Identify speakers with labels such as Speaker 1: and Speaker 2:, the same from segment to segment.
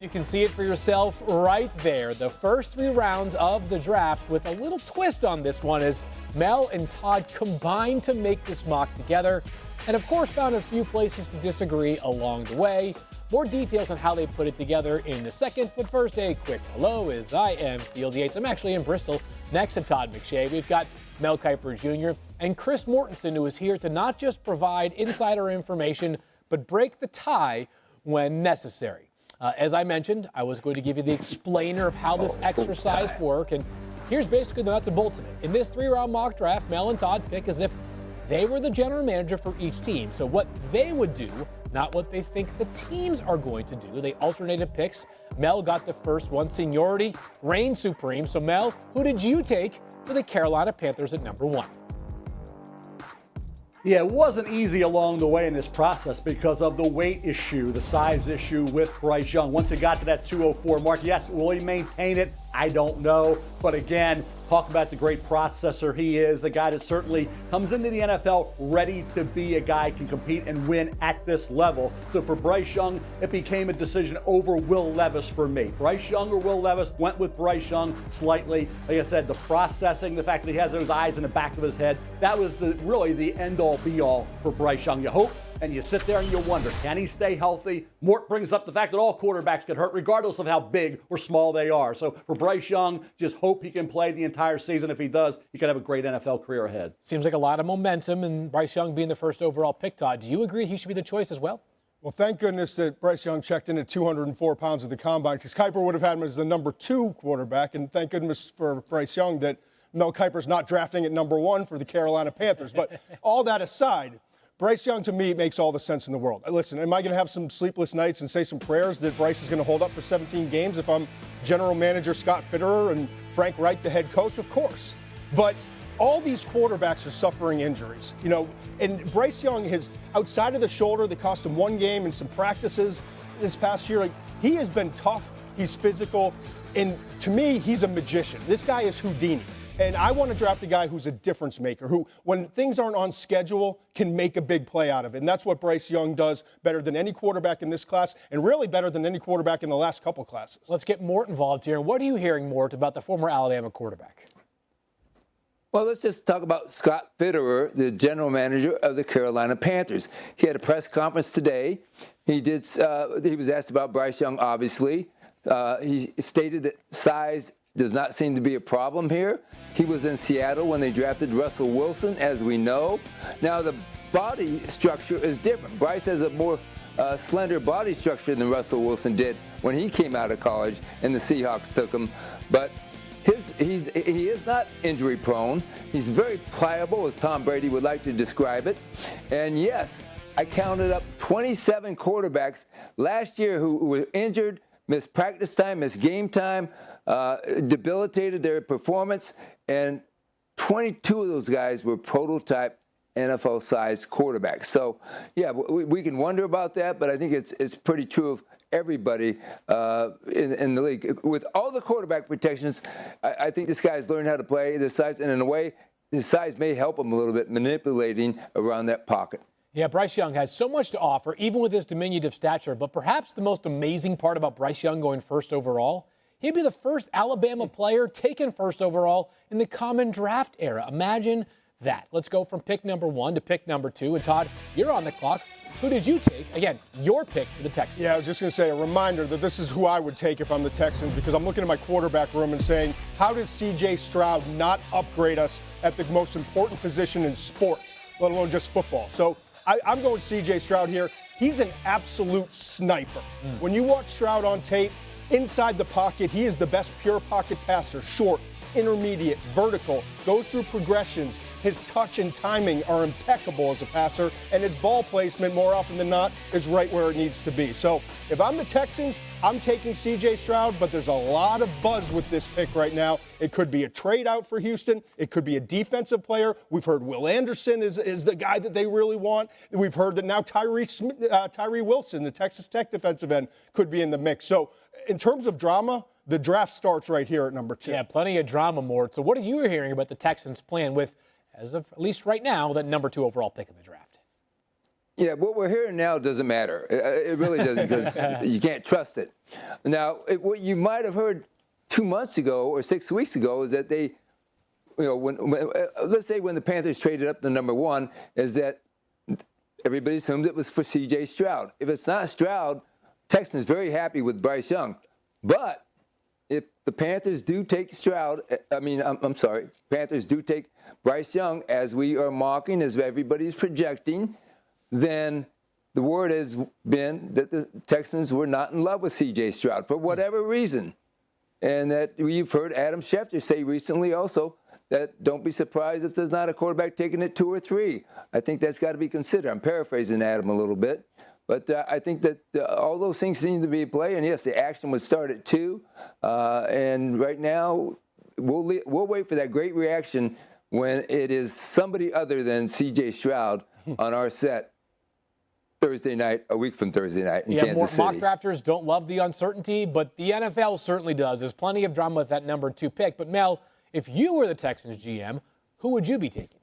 Speaker 1: You can see it for yourself right there. The first 3 rounds of the draft with a little twist on this one as Mel and Todd combined to make this mock together and, of course, found a few places to disagree along the way. More details on how they put it together in a second, but first a quick hello as I am Field Yates. I'm actually in Bristol next to Todd McShay. We've got Mel Kiper Jr. and Chris Mortensen, who is here to not just provide insider information, but break the tie when necessary. As I mentioned, I was going to give you the explainer of how this exercise works, and here's basically the nuts and bolts of it. In this 3-round mock draft, Mel and Todd pick as if they were the general manager for each team. So what they would do, not what they think the teams are going to do. They alternated picks. Mel got the first one. Seniority reigned supreme. So Mel, who did you take for the Carolina Panthers at number 1?
Speaker 2: Yeah, it wasn't easy along the way in this process because of the weight issue, the size issue with Bryce Young. Once it got to that 204 mark, yes, will he maintain it? I don't know. But again, talk about the great processor he is, the guy that certainly comes into the NFL ready to be a guy who can compete and win at this level. So for Bryce Young, it became a decision over Will Levis for me. Bryce Young or Will Levis, went with Bryce Young slightly. Like I said, the processing, the fact that he has those eyes in the back of his head, that was really the end-all be-all for Bryce Young. You hope and you sit there and you wonder, can he stay healthy? Mort brings up the fact that all quarterbacks get hurt regardless of how big or small they are. So for Bryce Young, just hope he can play the entire season. If he does, he could have a great NFL career ahead.
Speaker 1: Seems like a lot of momentum, and Bryce Young being the first overall pick, Todd. Do you agree he should be the choice as well?
Speaker 3: Well, thank goodness that Bryce Young checked in at 204 pounds at the combine, because Kiper would have had him as the number 2 quarterback, and thank goodness for Bryce Young that Mel Kiper's not drafting at number 1 for the Carolina Panthers. But all that aside, Bryce Young, to me, makes all the sense in the world. Listen, am I going to have some sleepless nights and say some prayers that Bryce is going to hold up for 17 games if I'm general manager Scott Fitterer and Frank Reich, the head coach? Of course. But all these quarterbacks are suffering injuries, and Bryce Young has, outside of the shoulder that cost him 1 game and some practices this past year, he has been tough, he's physical, and to me, he's a magician. This guy is Houdini. And I want to draft a guy who's a difference maker, who, when things aren't on schedule, can make a big play out of it. And that's what Bryce Young does better than any quarterback in this class, and really better than any quarterback in the last couple classes.
Speaker 1: Let's get Mort involved here. What are you hearing, Mort, about the former Alabama quarterback?
Speaker 4: Well, let's just talk about Scott Fitterer, the general manager of the Carolina Panthers. He had a press conference today. He was asked about Bryce Young, obviously. He stated that size does not seem to be a problem here. He was in Seattle when they drafted Russell Wilson, as we know. Now, the body structure is different. Bryce has a more slender body structure than Russell Wilson did when he came out of college and the Seahawks took him. But he is not injury prone. He's very pliable, as Tom Brady would like to describe it. And yes, I counted up 27 quarterbacks last year who were injured, missed practice time, missed game time, debilitated their performance, and 22 of those guys were prototype NFL-sized quarterbacks. So, yeah, we can wonder about that, but I think it's pretty true of everybody in the league. With all the quarterback protections, I think this guy's learned how to play this size, and in a way, his size may help him a little bit manipulating around that pocket.
Speaker 1: Yeah, Bryce Young has so much to offer, even with his diminutive stature. But perhaps the most amazing part about Bryce Young going first overall, he'd be the first Alabama player taken first overall in the common draft era. Imagine that. Let's go from pick number 1 to pick number 2. And Todd, you're on the clock. Who did you take? Again, your pick for the Texans.
Speaker 3: Yeah, I was just going to say a reminder that this is who I would take if I'm the Texans, because I'm looking at my quarterback room and saying, how does C.J. Stroud not upgrade us at the most important position in sports, let alone just football? So I'm going C.J. Stroud here. He's an absolute sniper. When you watch Stroud on tape, inside the pocket, he is the best pure pocket passer, short, intermediate, vertical, goes through progressions. His touch and timing are impeccable as a passer, and his ball placement, more often than not, is right where it needs to be. So if I'm the Texans, I'm taking C.J. Stroud, but there's a lot of buzz with this pick right now. It could be a trade out for Houston. It could be a defensive player. We've heard Will Anderson is the guy that they really want. We've heard that now Tyree Wilson, the Texas Tech defensive end, could be in the mix. So in terms of drama, the draft starts right here at number 2.
Speaker 1: Yeah, plenty of drama, Mort. So what are you hearing about the Texans' plan with, as of at least right now, that number 2 overall pick in the draft?
Speaker 4: Yeah, what we're hearing now doesn't matter. It really doesn't, because you can't trust it. Now, what you might have heard 2 months ago or 6 weeks ago is that they, let's say when the Panthers traded up to number 1, is that everybody assumed it was for C.J. Stroud. If it's not Stroud, Texans very happy with Bryce Young. But if the Panthers do take Panthers do take Bryce Young, as we are mocking, as everybody's projecting, then the word has been that the Texans were not in love with C.J. Stroud for whatever reason. And that you've heard Adam Schefter say recently also that don't be surprised if there's not a quarterback taking it 2 or 3. I think that's got to be considered. I'm paraphrasing Adam a little bit. But I think that all those things seem to be at play. And, yes, the action would start at 2. And right now we'll wait for that great reaction when it is somebody other than C.J. Stroud on our set Thursday night, a week from Thursday night in Kansas City.
Speaker 1: Mock drafters don't love the uncertainty, but the NFL certainly does. There's plenty of drama with that number 2 pick. But, Mel, if you were the Texans GM, who would you be taking?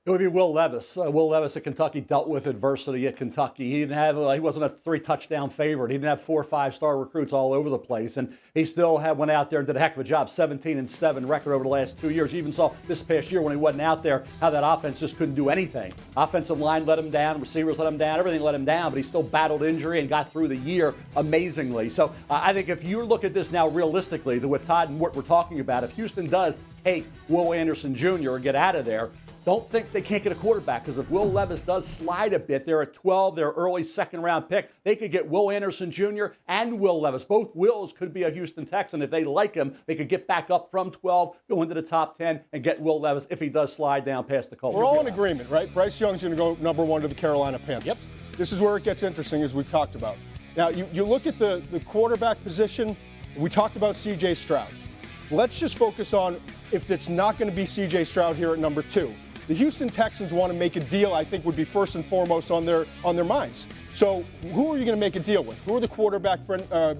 Speaker 2: It would be Will Levis. Will Levis at Kentucky dealt with adversity at Kentucky. He wasn't a 3-touchdown favorite. He didn't have 4 or 5-star recruits all over the place, and he still went out there and did a heck of a job. 17-7 record over the last 2 years. You even saw this past year when he wasn't out there how that offense just couldn't do anything. Offensive line let him down, receivers let him down, everything let him down, but he still battled injury and got through the year amazingly. So I think if you look at this now realistically, with Todd and what we're talking about, if Houston does take Will Anderson Jr. or get out of there, don't think they can't get a quarterback, because if Will Levis does slide a bit, they're at 12, their early second-round pick. They could get Will Anderson Jr. and Will Levis. Both Wills could be a Houston Texan. If they like him, they could get back up from 12, go into the top 10, and get Will Levis if he does slide down past the Colts.
Speaker 3: We're all in agreement, right? Bryce Young's going to go number 1 to the Carolina Panthers.
Speaker 1: Yep.
Speaker 3: This is where it gets interesting, as we've talked about. Now, you look at the quarterback position. We talked about C.J. Stroud. Let's just focus on if it's not going to be C.J. Stroud here at number 2. The Houston Texans want to make a deal, I think, would be first and foremost on their minds. So who are you going to make a deal with? Who are the quarterback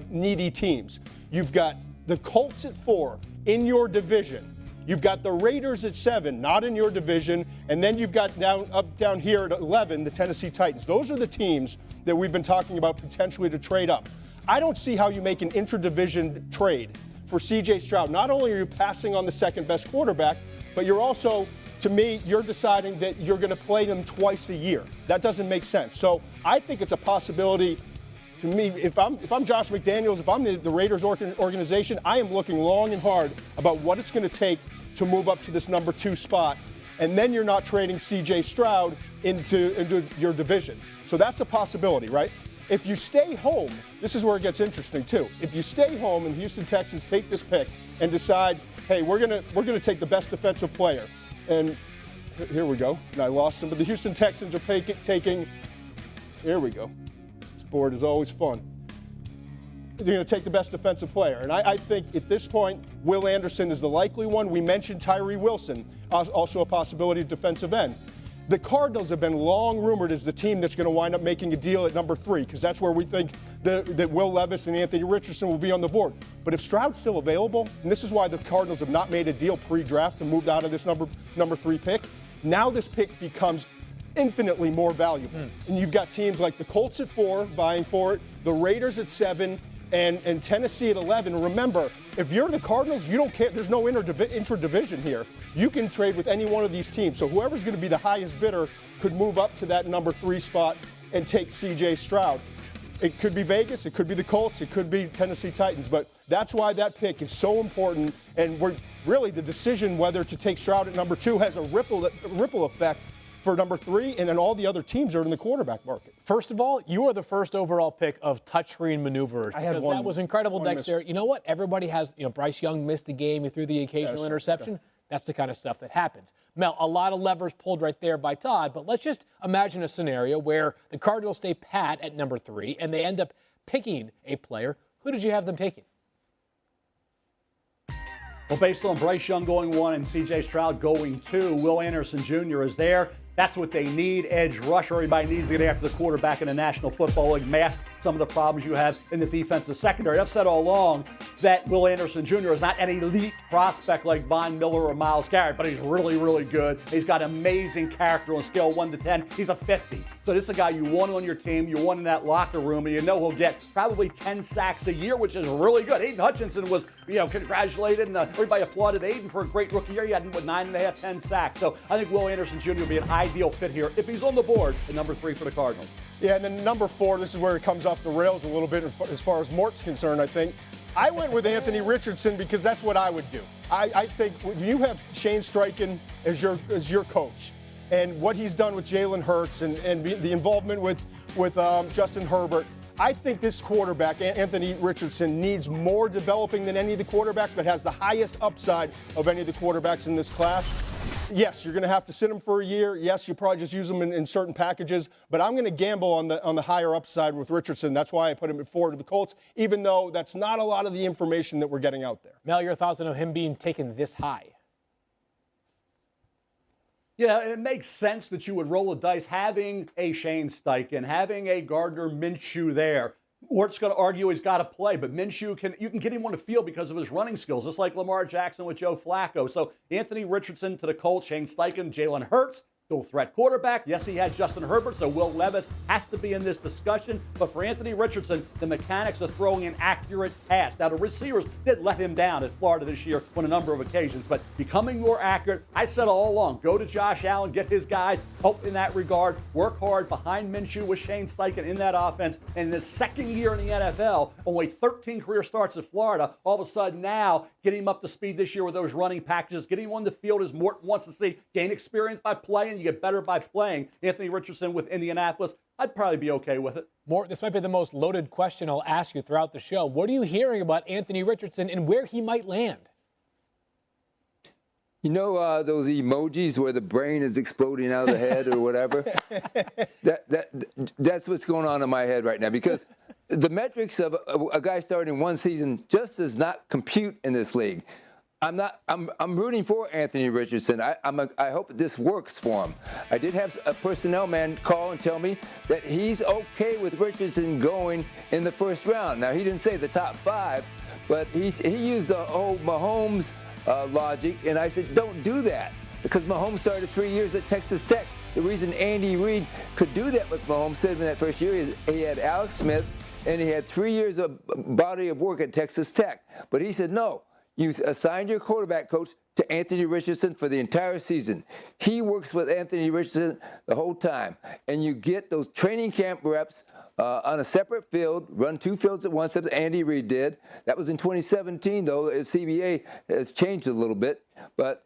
Speaker 3: needy teams? You've got the Colts at 4 in your division. You've got the Raiders at 7, not in your division. And then you've got down here at 11, the Tennessee Titans. Those are the teams that we've been talking about potentially to trade up. I don't see how you make an intra-division trade for C.J. Stroud. Not only are you passing on the second best quarterback, but you're also, to me, you're deciding that you're going to play them twice a year. That doesn't make sense. So I think it's a possibility. To me, if I'm Josh McDaniels, if I'm the Raiders organization, I am looking long and hard about what it's going to take to move up to this number 2 spot. And then you're not trading C.J. Stroud into your division. So that's a possibility, right? If you stay home, this is where it gets interesting too. If you stay home and the Houston Texans take this pick and decide, hey, we're gonna take the best defensive player. And here we go. And I lost him, but the Houston Texans are taking. Here we go. This board is always fun. They're going to take the best defensive player. And I think at this point, Will Anderson is the likely one. We mentioned Tyree Wilson, also a possibility at defensive end. The Cardinals have been long rumored as the team that's going to wind up making a deal at number 3, because that's where we think that Will Levis and Anthony Richardson will be on the board. But if Stroud's still available, and this is why the Cardinals have not made a deal pre-draft and moved out of this number 3 pick, now this pick becomes infinitely more valuable. And you've got teams like the Colts at 4 vying for it, the Raiders at 7, and Tennessee at 11. Remember, if you're the Cardinals, you don't care. There's no intra-division here. You can trade with any one of these teams. So whoever's going to be the highest bidder could move up to that number 3 spot and take C.J. Stroud. It could be Vegas, it could be the Colts, it could be Tennessee Titans. But that's why that pick is so important. And we're really, the decision whether to take Stroud at number 2 has a ripple effect for number 3, and then all the other teams are in the quarterback market.
Speaker 1: First of all, you are the first overall pick of touchscreen maneuverers. Because that was incredible, Dexter. You know what? Everybody has, Bryce Young missed a game, he threw the occasional interception. Okay. That's the kind of stuff that happens. Mel, a lot of levers pulled right there by Todd, but let's just imagine a scenario where the Cardinals stay pat at number 3 and they end up picking a player. Who did you have them taking?
Speaker 2: Well, based on Bryce Young going 1 and C.J. Stroud going 2, Will Anderson Jr. is there. That's what they need, edge rusher. Everybody needs to get after the quarterback in the National Football League. some of the problems you have in the defensive secondary. I've said all along that Will Anderson Jr. is not an elite prospect like Von Miller or Myles Garrett, but he's really, really good. He's got amazing character on a scale of 1 to 10. He's a 50. So this is a guy you want on your team, you want in that locker room, and you know he'll get probably 10 sacks a year, which is really good. Aiden Hutchinson was, congratulated, and everybody applauded Aiden for a great rookie year. He had 9.5, 10 sacks. So I think Will Anderson Jr. will be an ideal fit here if he's on the board at number 3 for the Cardinals.
Speaker 3: Yeah, and then number 4, this is where it comes off the rails a little bit as far as Mort's concerned, I think. I went with Anthony Richardson because that's what I would do. I think when you have Shane Steichen as your coach, and what he's done with Jalen Hurts and the involvement with Justin Herbert, I think this quarterback, Anthony Richardson, needs more developing than any of the quarterbacks, but has the highest upside of any of the quarterbacks in this class. Yes, you're going to have to sit him for a year. Yes, you probably just use him in certain packages. But I'm going to gamble on the higher upside with Richardson. That's why I put him at 4 to the Colts, even though that's not a lot of the information that we're getting out there.
Speaker 1: Mel, your thoughts on him being taken this high?
Speaker 2: It makes sense that you would roll the dice having a Shane Steichen, having a Gardner Minshew there. Ort's going to argue he's got to play, but Minshew you can get him on the field because of his running skills, just like Lamar Jackson with Joe Flacco. So Anthony Richardson to the Colts, Shane Steichen, Jalen Hurts, dual threat quarterback. Yes, he had Justin Herbert, so Will Levis has to be in this discussion. But for Anthony Richardson, the mechanics of throwing an accurate pass. Now, the receivers did let him down at Florida this year on a number of occasions, but becoming more accurate, I said all along, go to Josh Allen, get his guys, help in that regard, work hard behind Minshew with Shane Steichen in that offense. And in his second year in the NFL, only 13 career starts at Florida, all of a sudden now, get him up to speed this year with those running packages, get him on the field as Morton wants to see, gain experience by playing. You get better by playing. Anthony Richardson with Indianapolis, I'd probably be okay with it.
Speaker 1: Mort, this might be the most loaded question I'll ask you throughout the show. What are you hearing about Anthony Richardson and where he might land?
Speaker 4: You know those emojis where the brain is exploding out of the head or whatever? That's what's going on in my head right now, because the metrics of a guy starting one season just does not compute in this league. I'm rooting for Anthony Richardson. I hope this works for him. I did have a personnel man call and tell me that he's okay with Richardson going in the first round. Now, he didn't say the top 5, but he used the whole Mahomes logic, and I said, don't do that, because Mahomes started 3 years at Texas Tech. The reason Andy Reid could do that with Mahomes, said in that first year, is he had Alex Smith, and he had 3 years of body of work at Texas Tech. But he said, no. You assigned your quarterback coach to Anthony Richardson for the entire season. He works with Anthony Richardson the whole time. And you get those training camp reps on a separate field, run 2 fields at once, as Andy Reid did. That was in 2017, though. CBA has changed a little bit. But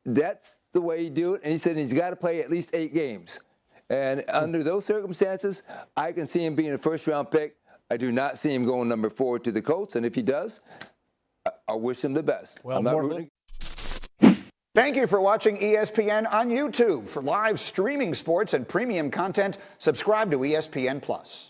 Speaker 4: that's the way you do it. And he said he's got to play at least 8 games. And under those circumstances, I can see him being a first-round pick. I do not see him going number 4 to the Colts. And if he does, I wish him the best.
Speaker 1: Well,
Speaker 5: Thank you for watching ESPN on YouTube. For live streaming sports and premium content, subscribe to ESPN+.